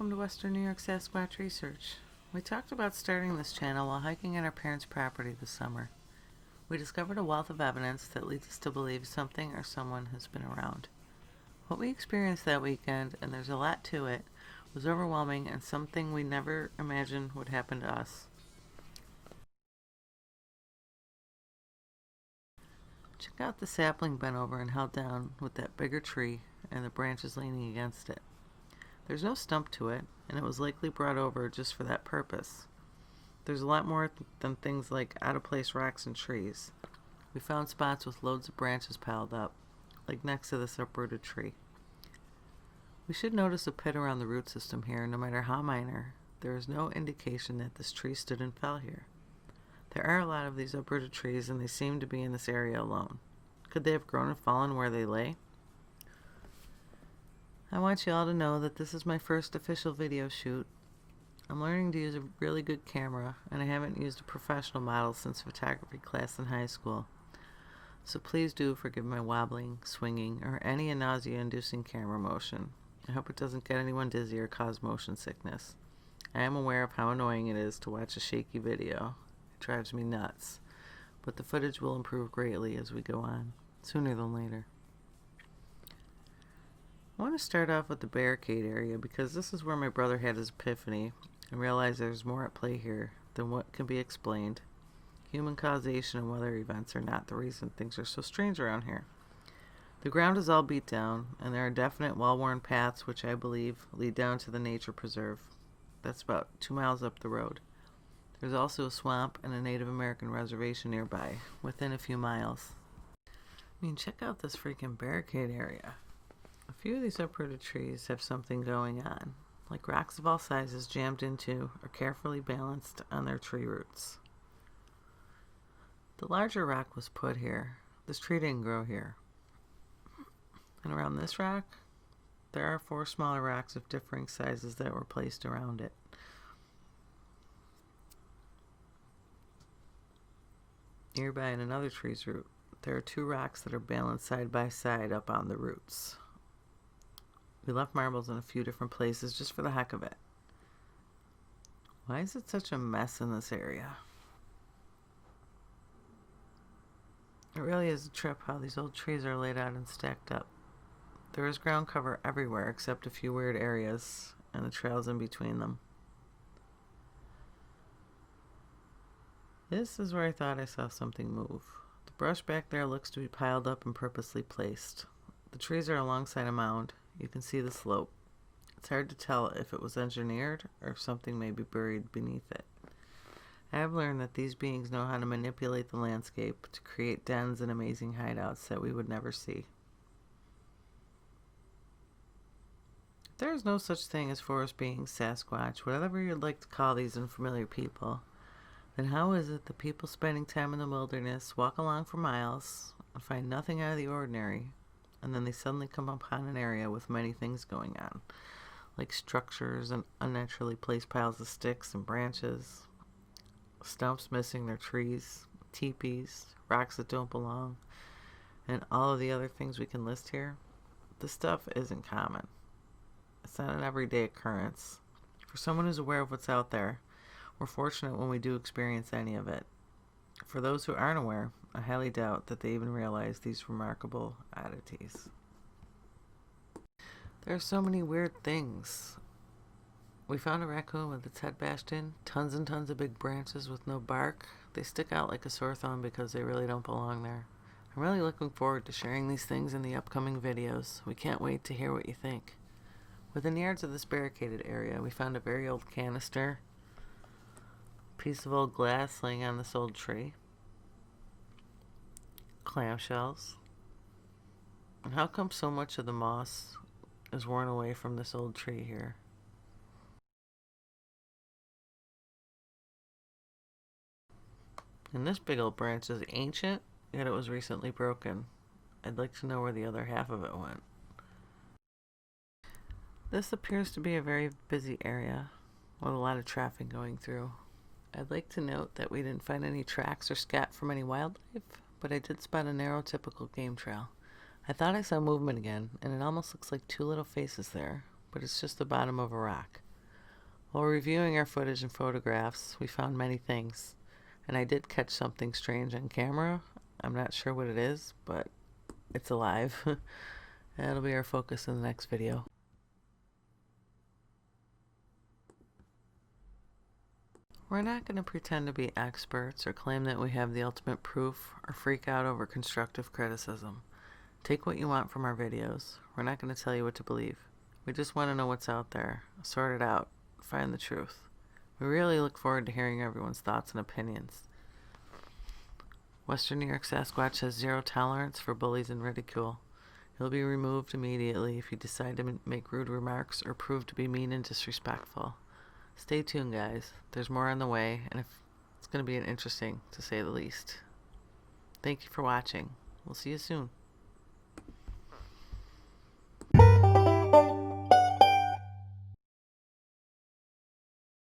welcome to Western New York Sasquatch Research. We talked about starting this channel while hiking on our parents' property this summer. We discovered a wealth of evidence that leads us to believe something or someone has been around. What we experienced that weekend, and there's a lot to it, was overwhelming and something we never imagined would happen to us. Check out the sapling bent over and held down with that bigger tree and the branches leaning against it. There's no stump to it, and it was likely brought over just for that purpose. There's a lot more than things like out-of-place rocks and trees. We found spots with loads of branches piled up, like next to this uprooted tree. We should notice a pit around the root system here, no matter how minor. There is no indication that this tree stood and fell here. There are a lot of these uprooted trees, and they seem to be in this area alone. Could they have grown and fallen where they lay? I want you all to know that this is my first official video shoot. I'm learning to use a really good camera, and I haven't used a professional model since photography class in high school. So please do forgive my wobbling, swinging, or any nausea-inducing camera motion. I hope it doesn't get anyone dizzy or cause motion sickness. I am aware of how annoying it is to watch a shaky video. It drives me nuts. But the footage will improve greatly as we go on, sooner than later. I want to start off with the barricade area because this is where my brother had his epiphany and realized there's more at play here than what can be explained. Human causation and weather events are not the reason things are so strange around here. The ground is all beat down, and there are definite well-worn paths which I believe lead down to the nature preserve. That's about 2 miles up the road. There's also a swamp and a Native American reservation nearby, within a few miles. I mean, check out this freaking barricade area. A few of these uprooted trees have something going on, like rocks of all sizes jammed into or carefully balanced on their tree roots. The larger rock was put here. This tree didn't grow here. And around this rock, there are 4 smaller rocks of differing sizes that were placed around it. Nearby in another tree's root, there are 2 rocks that are balanced side by side up on the roots. We left marbles in a few different places just for the heck of it. Why is it such a mess in this area? It really is a trip how these old trees are laid out and stacked up. There is ground cover everywhere except a few weird areas and the trails in between them. This is where I thought I saw something move. The brush back there looks to be piled up and purposely placed. The trees are alongside a mound. You can see the slope. It's hard to tell if it was engineered or if something may be buried beneath it. I have learned that these beings know how to manipulate the landscape to create dens and amazing hideouts that we would never see. If there is no such thing as forest beings, Sasquatch, whatever you'd like to call these unfamiliar people, then how is it that people spending time in the wilderness walk along for miles and find nothing out of the ordinary, and then they suddenly come upon an area with many things going on, like structures and unnaturally placed piles of sticks and branches, stumps missing their trees, teepees, rocks that don't belong, and all of the other things we can list here? This stuff isn't common. It's not an everyday occurrence. For someone who's aware of what's out there, we're fortunate when we do experience any of it. For those who aren't aware, I highly doubt that they even realize these remarkable oddities. There are so many weird things. We found a raccoon with its head bashed in, tons and tons of big branches with no bark. They stick out like a sore thumb because they really don't belong there. I'm really looking forward to sharing these things in the upcoming videos. We can't wait to hear what you think. Within yards of this barricaded area, we found a very old canister, piece of old glass laying on this old tree, clamshells. And how come so much of the moss is worn away from this old tree here? And this big old branch is ancient, yet it was recently broken. I'd like to know where the other half of it went. This appears to be a very busy area with a lot of traffic going through. I'd like to note that we didn't find any tracks or scat from any wildlife, but I did spot a narrow typical game trail. I thought I saw movement again, and it almost looks like 2 little faces there, but it's just the bottom of a rock. While reviewing our footage and photographs, we found many things, and I did catch something strange on camera. I'm not sure what it is, but it's alive. That'll be our focus in the next video. We're not going to pretend to be experts or claim that we have the ultimate proof or freak out over constructive criticism. Take what you want from our videos. We're not going to tell you what to believe. We just want to know what's out there, sort it out, find the truth. We really look forward to hearing everyone's thoughts and opinions. Western New York Sasquatch has zero tolerance for bullies and ridicule. He'll be removed immediately if you decide to make rude remarks or prove to be mean and disrespectful. Stay tuned, guys. There's more on the way, and it's going to be interesting, to say the least. Thank you for watching. We'll see you soon.